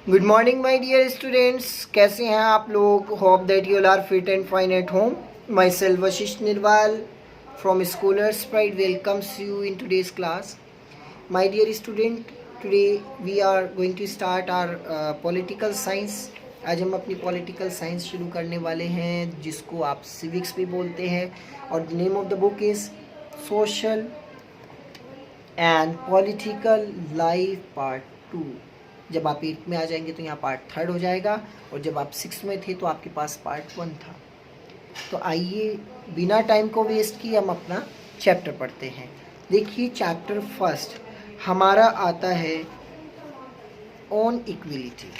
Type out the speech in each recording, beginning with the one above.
Good morning my dear students, कैसे हैं आप लोग। Hope that you are fit and fine at home. Myself Vashishth Nirwal from Schoolers Pride welcomes you in today's class. My dear student, today we are going to start our political science. आज हम अपनी political science शुरू करने वाले हैं, जिसको आप civics भी बोलते हैं। और the name of the book is social and political life part 2। जब आप 8 में आ जाएंगे तो यहाँ पार्ट 3 हो जाएगा, और जब आप 6 में थे तो आपके पास पार्ट 1 था। तो आइए बिना टाइम को वेस्ट किए हम अपना चैप्टर पढ़ते हैं। देखिए चैप्टर फर्स्ट हमारा आता है ऑन इक्विलिटी।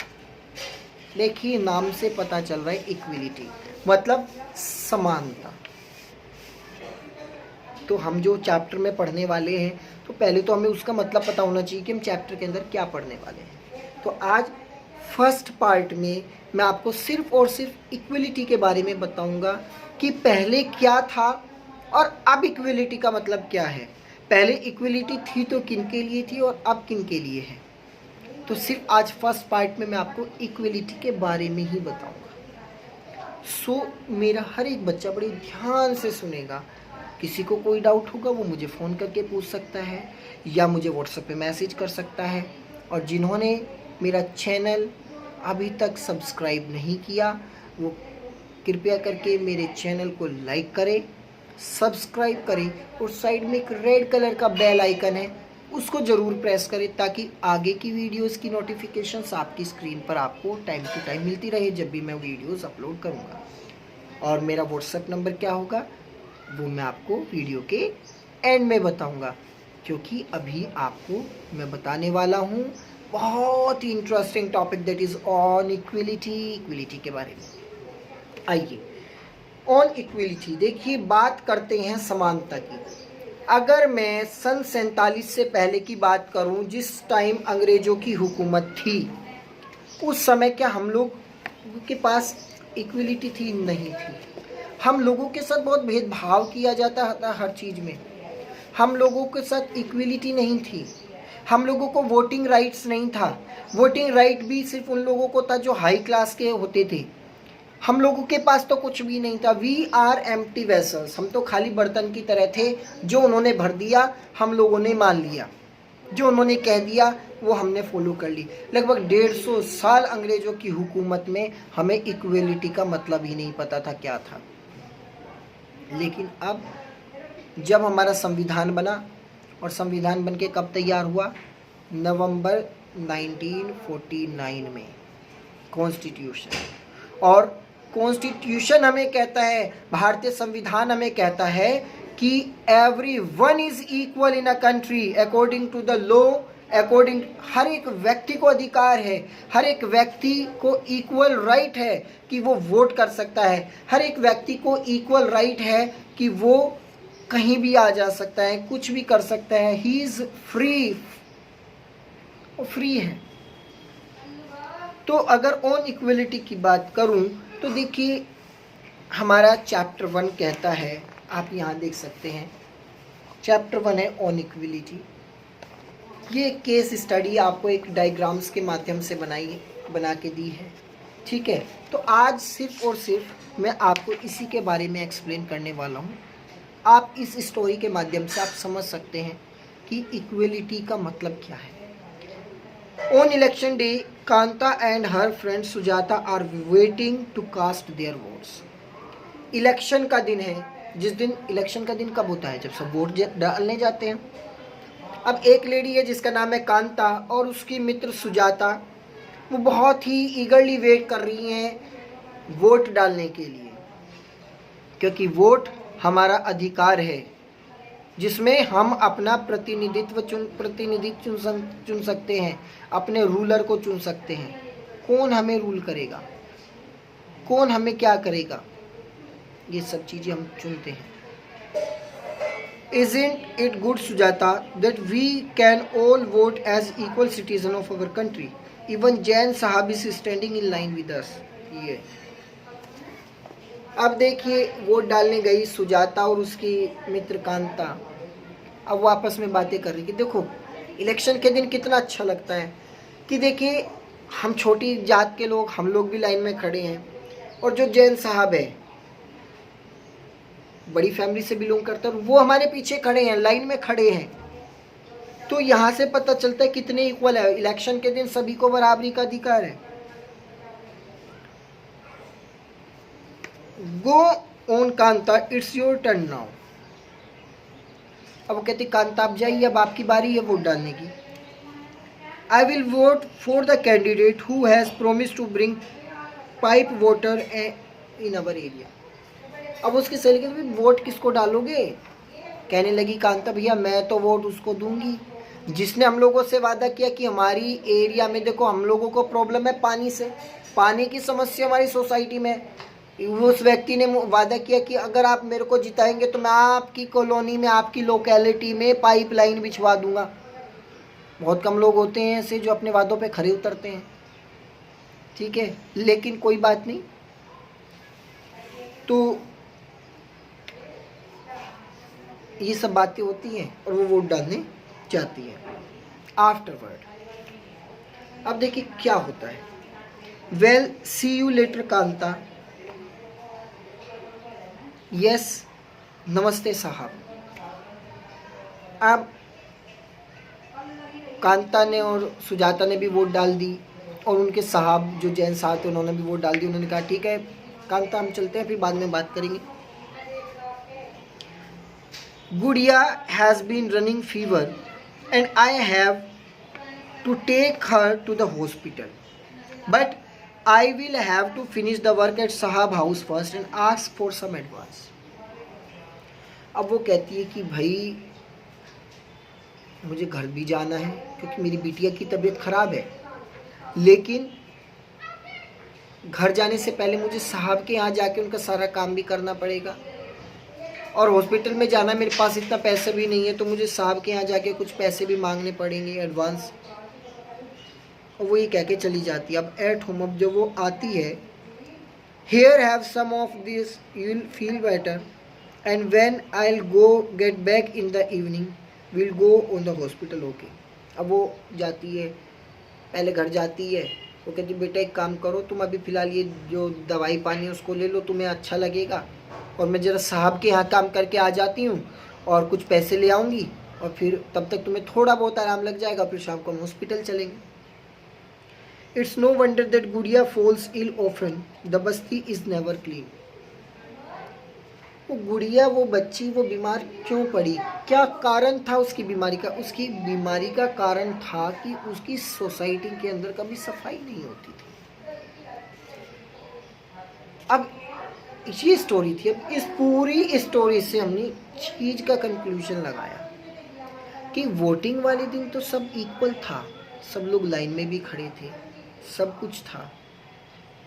देखिए नाम से पता चल रहा है इक्विलिटी मतलब समानता। तो हम जो चैप्टर में पढ़ने वाले हैं तो पहले तो हमें उसका मतलब पता होना चाहिए कि हम चैप्टर के अंदर क्या पढ़ने वाले हैं। तो आज फर्स्ट पार्ट में मैं आपको सिर्फ और सिर्फ इक्विलिटी के बारे में बताऊंगा कि पहले क्या था और अब इक्विलिटी का मतलब क्या है। पहले इक्विलिटी थी तो किन के लिए थी और अब किन के लिए है। तो सिर्फ आज फर्स्ट पार्ट में मैं आपको इक्विलिटी के बारे में ही बताऊंगा। सो मेरा हर एक बच्चा बड़े ध्यान से सुनेगा। किसी को कोई डाउट होगा वो मुझे फ़ोन करके पूछ सकता है या मुझे व्हाट्सएप पे मैसेज कर सकता है। और जिन्होंने मेरा चैनल अभी तक सब्सक्राइब नहीं किया वो कृपया करके मेरे चैनल को लाइक करें, सब्सक्राइब करें, और साइड में एक रेड कलर का बेल आइकन है उसको ज़रूर प्रेस करें, ताकि आगे की वीडियोस की नोटिफिकेशंस आपकी स्क्रीन पर आपको टाइम टू टाइम मिलती रहे जब भी मैं वीडियोस अपलोड करूँगा। और मेरा व्हाट्सएप नंबर क्या होगा वो मैं आपको वीडियो के एंड में बताऊंगा, क्योंकि अभी आपको मैं बताने वाला हूँ बहुत ही interesting topic that is on equality के बारे में। आइए ऑन इक्विलिटी देखिए, बात करते हैं समानता की। अगर मैं सन 47 से पहले की बात करूं, जिस टाइम अंग्रेज़ों की हुकूमत थी, उस समय क्या हम लोग के पास इक्विलिटी थी? नहीं थी। हम लोगों के साथ बहुत भेदभाव किया जाता था हर चीज़ में। हम लोगों के साथ इक्विलिटी नहीं थी। हम लोगों को वोटिंग राइट्स नहीं था। वोटिंग राइट भी सिर्फ उन लोगों को था जो हाई क्लास के होते थे। हम लोगों के पास तो कुछ भी नहीं था। वी आर एम्प्टी वेसल्स, हम तो खाली बर्तन की तरह थे। जो उन्होंने भर दिया हम लोगों ने मान लिया, जो उन्होंने कह दिया वो हमने फॉलो कर ली। लगभग 150 साल अंग्रेज़ों की हुकूमत में हमें इक्वलिटी का मतलब ही नहीं पता था क्या था। लेकिन अब जब हमारा संविधान बना, और संविधान बन के कब तैयार हुआ? नवंबर 1949 में कॉन्स्टिट्यूशन। और कॉन्स्टिट्यूशन हमें कहता है, भारतीय संविधान हमें कहता है कि every one is equal in a country according to the law. According हर एक व्यक्ति को अधिकार है, हर एक व्यक्ति को इक्वल राइट है कि वो वोट कर सकता है। हर एक व्यक्ति को इक्वल राइट है कि वो कहीं भी आ जा सकता है, कुछ भी कर सकता है। ही इज़ फ्री, वो फ्री है। तो अगर ऑन इक्वलिटी की बात करूं तो देखिए हमारा चैप्टर 1 कहता है, आप यहाँ देख सकते हैं चैप्टर 1 है ऑन इक्वलिटी। ये केस स्टडी आपको एक डायग्राम्स के माध्यम से बना के दी है, ठीक है। तो आज सिर्फ और सिर्फ मैं आपको इसी के बारे में एक्सप्लेन करने वाला हूँ। आप इस स्टोरी के माध्यम से आप समझ सकते हैं कि इक्वलिटी का मतलब क्या है। On election day Kanta and her friend Sujata are waiting to cast their votes. Election का दिन है, जिस दिन इलेक्शन का दिन कब होता है? जब सब वोट डालने जाते हैं। अब एक लेडी है जिसका नाम है कांता और उसकी मित्र सुजाता, वो बहुत ही ईगरली वेट कर रही हैं वोट डालने के लिए, क्योंकि वोट हमारा अधिकार है जिसमें हम अपना प्रतिनिधित्व चुन सकते हैं, अपने रूलर को चुन सकते हैं। कौन हमें रूल करेगा, कौन हमें क्या करेगा, ये सब चीज़ें हम चुनते हैं। Isn't it good, Sujata, that we can all vote as equal citizen of our country? Even Jain Sahab is standing in line with us. ये अब देखिए वोट डालने गई सुजाता और उसकी मित्र कांता। अब वो आपस में बातें कर रही कि देखो इलेक्शन के दिन कितना अच्छा लगता है कि देखिए हम छोटी जात के लोग, हम लोग भी लाइन में खड़े हैं, और जो जैन साहब है बड़ी फैमिली से बिलोंग करता है, वो हमारे पीछे खड़े हैं, लाइन में खड़े हैं। तो यहाँ से पता चलता है कितने इक्वल है। इलेक्शन के दिन सभी को बराबरी का अधिकार है। Go on Kanta, it's your turn now. अब वो कहती कांता आप जाइए, अब आपकी बारी है वोट डालने की। I will vote for the candidate who has promise to bring pipe water in our area. अब उसकी सहेली कहती वोट किसको डालोगे? कहने लगी कांता भैया मैं तो वोट उसको दूंगी जिसने हम लोगों से वादा किया कि हमारी एरिया में, देखो हम लोगों को प्रॉब्लम है पानी से, पानी की समस्या हमारी सोसाइटी में। उस व्यक्ति ने वादा किया कि अगर आप मेरे को जिताएंगे तो मैं आपकी कॉलोनी में, आपकी लोकेलिटी में पाइपलाइन बिछवा दूंगा। बहुत कम लोग होते हैं ऐसे जो अपने वादों पे खरे उतरते हैं, ठीक है, लेकिन कोई बात नहीं। तो ये सब बातें होती हैं और वो वोट डालने जाती है। आफ्टरवर्ड अब देखिए क्या होता है। Well see you later Kanta. Yes नमस्ते साहब। अब कांता ने और सुजाता ने भी वोट डाल दी, और उनके साहब जो जैन साहब थे उन्होंने भी वोट डाल दी। उन्होंने कहा ठीक है कांता हम चलते हैं, फिर बाद में बात करेंगे। Gudiya has been running fever and I have to take her to the hospital, but I will have to finish the work at sahab house first and ask for some advance. अब वो कहती है कि भाई मुझे घर भी जाना है क्योंकि मेरी बिटिया की तबीयत ख़राब है, लेकिन घर जाने से पहले मुझे साहब के यहाँ जाके उनका सारा काम भी करना पड़ेगा, और हॉस्पिटल में जाना मेरे पास इतना पैसा भी नहीं है, तो मुझे साहब के यहाँ जाके कुछ पैसे भी मांगने पड़ेंगे एडवांस। और वो ये कह के चली जाती है। अब एट होम अब जब वो आती है, here have some of this you will feel better and when I will go get back in the evening will go on the hospital. Okay. अब वो जाती है, पहले घर जाती है, वो कहती बेटा एक काम करो तुम अभी फ़िलहाल ये जो दवाई पानी है उसको ले लो, तुम्हें अच्छा लगेगा, और मैं ज़रा साहब के यहाँ काम करके आ जाती हूँ और कुछ पैसे ले आऊँगी, और फिर तब तक तुम्हें थोड़ा बहुत आराम लग जाएगा, फिर शाम को हम हॉस्पिटल चलेंगे। इट्स नो वंडर दैट गुड़िया false ill often, the Basti is never clean. वो गुड़िया, वो बच्ची, वो बीमार क्यों पड़ी? क्या कारण था उसकी बीमारी का? उसकी बीमारी का कारण था कि उसकी सोसाइटी के अंदर कभी सफाई नहीं होती थी। अब ये स्टोरी थी। अब इस पूरी स्टोरी से हमने चीज़ का कंक्लूजन लगाया कि वोटिंग वाले दिन तो सब इक्वल था, सब लोग लाइन में भी खड़े थे, सब कुछ था,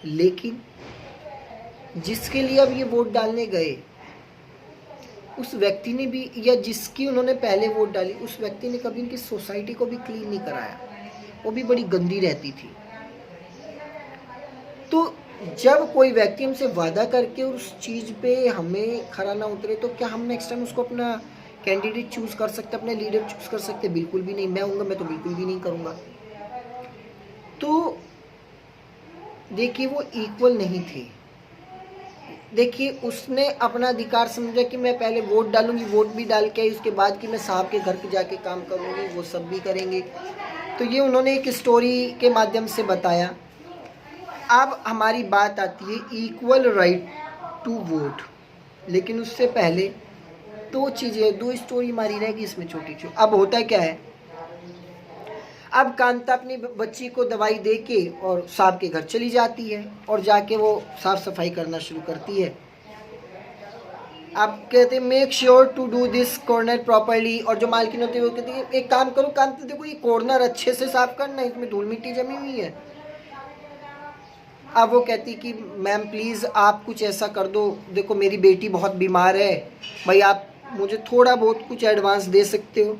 लेकिन जिसके लिए अब ये वोट डालने गए उस व्यक्ति ने भी, या जिसकी उन्होंने पहले वोट डाली, उस व्यक्ति ने कभी उनकी सोसाइटी को भी क्लीन नहीं कराया, वो भी बड़ी गंदी रहती थी। तो जब कोई व्यक्ति हमसे वादा करके उस चीज़ पे हमें खरा ना उतरे, तो क्या हम नेक्स्ट टाइम उसको अपना कैंडिडेट चूज़ कर सकते, अपने लीडर चूज़ कर सकते? बिल्कुल भी नहीं। मैं हूँगा, मैं तो बिल्कुल भी नहीं करूँगा। तो देखिए वो इक्वल नहीं थे। देखिए उसने अपना अधिकार समझा कि मैं पहले वोट डालूंगी, वोट भी डाल के उसके बाद कि मैं साहब के घर पे जाके काम करूंगी, वो सब भी करेंगे। तो ये उन्होंने एक स्टोरी के माध्यम से बताया। अब हमारी बात आती है इक्वल राइट टू वोट, लेकिन उससे पहले दो चीज़ें, दो स्टोरी हमारी रहेगी इसमें छोटी छोटी। अब होता क्या है, अब कांता अपनी बच्ची को दवाई दे के और साहब के घर चली जाती है और जाके वो साफ सफाई करना शुरू करती है। आप कहते हैं make sure to do this corner properly, और जो मालकिन होती है वो कहती है एक काम करो कांता, देखो ये कॉर्नर अच्छे से साफ करना, इसमें धूल मिट्टी जमी हुई है। अब वो कहती कि मैम प्लीज़ आप कुछ ऐसा कर दो, देखो मेरी बेटी बहुत बीमार है, भाई आप मुझे थोड़ा बहुत कुछ एडवांस दे सकते हो।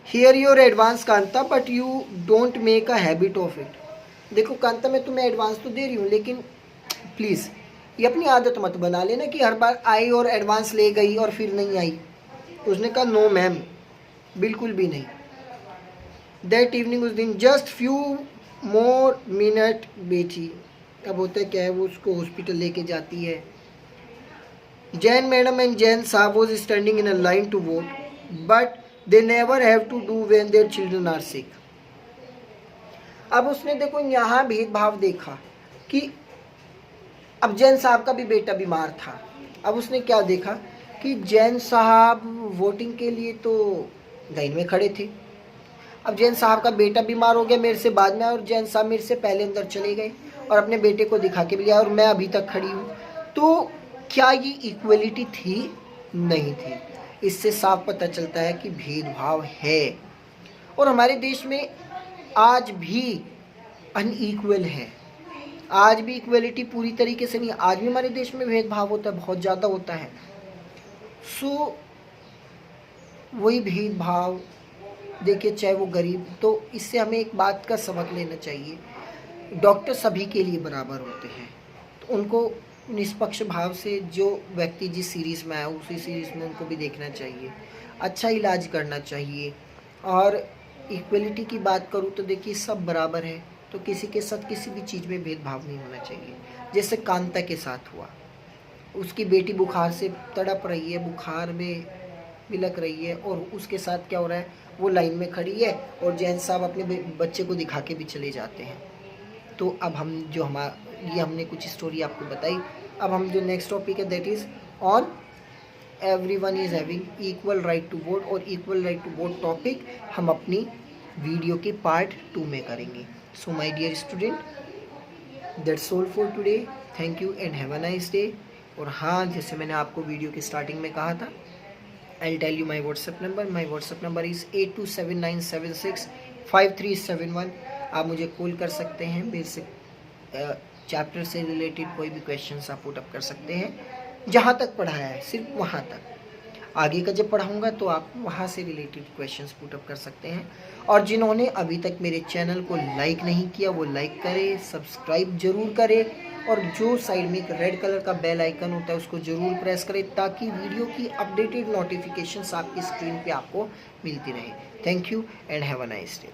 Here your advance Kanta but you don't make a habit of it. देखो कांता मैं तुम्हें एडवांस तो दे रही हूँ, लेकिन प्लीज़ ये अपनी आदत मत बना लेना कि हर बार आई और एडवांस ले गई और फिर नहीं आई। उसने कहा नो मैम, बिल्कुल भी नहीं। दैट इवनिंग, उस दिन जस्ट फ्यू मोर मिनट बेटी। अब होता है क्या है, वो उसको हॉस्पिटल लेके जाती है। जैन मैडम एंड जैन साहब was standing in a line to vote, but they never have to do when their children are sick. अब उसने देखो यहाँ भेदभाव देखा कि अब जैन साहब का भी बेटा बीमार था। अब उसने क्या देखा कि जैन साहब वोटिंग के लिए तो लाइन में खड़े थे, अब जैन साहब का बेटा बीमार हो गया मेरे से बाद में, और जैन साहब मेरे से पहले अंदर चले गए और अपने बेटे को दिखा के भी लिया, और मैं अभी तक खड़ी हूँ। तो क्या ये इक्वलिटी थी? नहीं थी। इससे साफ पता चलता है कि भेदभाव है, और हमारे देश में आज भी अनइक्वल है। आज भी इक्वलिटी पूरी तरीके से नहीं, आज भी हमारे देश में भेदभाव होता है, बहुत ज़्यादा होता है। सो वही भेदभाव देखिए, चाहे वो गरीब, तो इससे हमें एक बात का सबक लेना चाहिए, डॉक्टर सभी के लिए बराबर होते हैं, तो उनको निष्पक्ष भाव से जो व्यक्ति जिस सीरीज़ में आया उसी सीरीज़ में उनको भी देखना चाहिए, अच्छा इलाज करना चाहिए। और इक्वलिटी की बात करूँ तो देखिए सब बराबर है, तो किसी के साथ किसी भी चीज़ में भेदभाव नहीं होना चाहिए। जैसे कांता के साथ हुआ, उसकी बेटी बुखार से तड़प रही है, बुखार में बिलक रही है, और उसके साथ क्या हो रहा है, वो लाइन में खड़ी है और जैन साहब अपने बच्चे को दिखा के भी चले जाते हैं। तो अब हम जो ये हमने कुछ स्टोरी आपको बताई, अब हम जो नेक्स्ट टॉपिक है that is on everyone is having equal right to vote, और equal right to vote topic हम अपनी वीडियो के पार्ट 2 में करेंगे। So my dear student, that's all for today, thank you and have a nice day. और हाँ, जैसे मैंने आपको वीडियो की स्टार्टिंग में कहा था, I'll tell you my WhatsApp number. My WhatsApp number is 8279765371। आप मुझे कॉल कर सकते हैं, मेरे से चैप्टर से रिलेटेड कोई भी क्वेश्चंस आप पुट अप कर सकते हैं। जहाँ तक पढ़ाया है सिर्फ वहाँ तक, आगे का जब पढ़ाऊँगा तो आप वहाँ से रिलेटेड क्वेश्चंस पुट अप कर सकते हैं। और जिन्होंने अभी तक मेरे चैनल को लाइक नहीं किया वो लाइक करें, सब्सक्राइब जरूर करें, और जो साइड में एक रेड कलर का बेल आइकन होता है उसको ज़रूर प्रेस करें, ताकि वीडियो की अपडेटेड नोटिफिकेशंस आपकी स्क्रीन पे आपको मिलती रहे। Thank you and have a nice day.